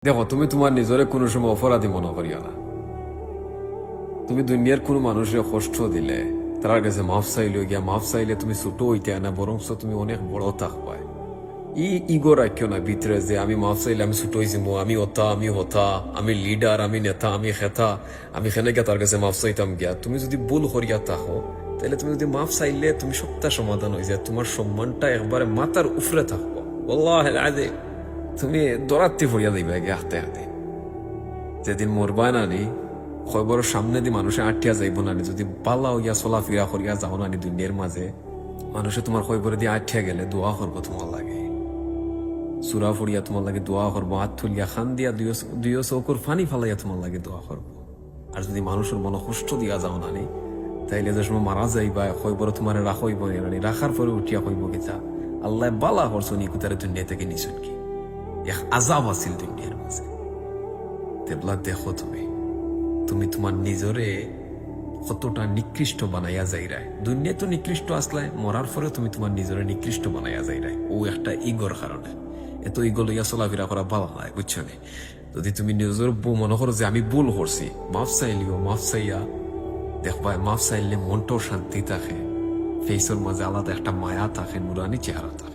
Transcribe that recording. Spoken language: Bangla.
দেখো, তুমি তোমার নিজরে কোনো সময় অপরাধী মনে করিও না। তুমি দুনিয়ার কোনো মানুষের কষ্ট দিলে তার কাছে মাফ চাইলে গিয়া মাফ চাইলে তুমি ছোট হইতে না, বরং তুমি অনেক বড় থাকবা। ইগো রাখিও না ভিতরে যে আমি মাফ চাইলে আমি ছোট হয়েছি, আমি ওতা আমি হতা, আমি লিডার, আমি নেতা, আমি খেতা, আমি খেলে গিয়া তার কাছে মাফ চাইতাম গিয়া। তুমি যদি ভুল করিয়া থাকো তাহলে তুমি যদি মাফ চাইলে তুমি সবটা সমাধান হয়ে যায়, তোমার সম্মানটা একবারে মাথার উপরে থাকবো। ওয়াল্লাহি আযীম, তুমি দরাত্তি ফরিয়া দিবে গিয়া হাতে হাতে। যেদিন মরবা নানি খবর সামনে দি মানুষে আটটিয়া যাইব নানি, যদি পালা হইয়া চলাফেরা করিয়া যাও নানি দুনিয়ার মাঝে, মানুষে তোমার খবরে দিয়ে আটটিয়া গেলে দোয়া করবো তোমার লাগে, সুরা ফড়িয়া তোমার লাগে দোয়া করবো, হাত তুলিয়া খান দিয়া দুইও চৌকুর ফানি ফালাইয়া তোমার লাগে দোয়া করবো। আর যদি মানুষের মনে কষ্ট দিয়া যাও নানি, তাইলে যে সময় মারা যাইবা খবর তোমার রাখইব নানি, রাখার পরে উঠিয়া কইব কিতা আল্লাহ বালা করছো নি কুতারে দুনিয়া থেকে নিছুন কি, এক আজাব আছিল দুনিয়ার মাঝে। তেবলা দেখো তুমি তুমি তোমার নিজরে কতটা নিকৃষ্ট বানাইয়া যাইরায়। দুনিয়া তো নিকৃষ্ট আসলাই, মরার পরে তুমি তোমার নিজরে নিকৃষ্ট বানাইয়া যাইরায়, ও একটা ইগোর কারণে। এত ইগো লইয়া চলাফেরা করা ভালো হয়, বুঝছো নি? যদি তুমি নিজের মনে করো যে আমি ভুল করছি, মাফ চাইলিও, মাফ চাইয়া দেখবা মাফ চাইলে মনটাও শান্তি থাকে, ফেসের মাঝে আলাদা একটা মায়া থাকে, নুরানি চেহারা থাকে।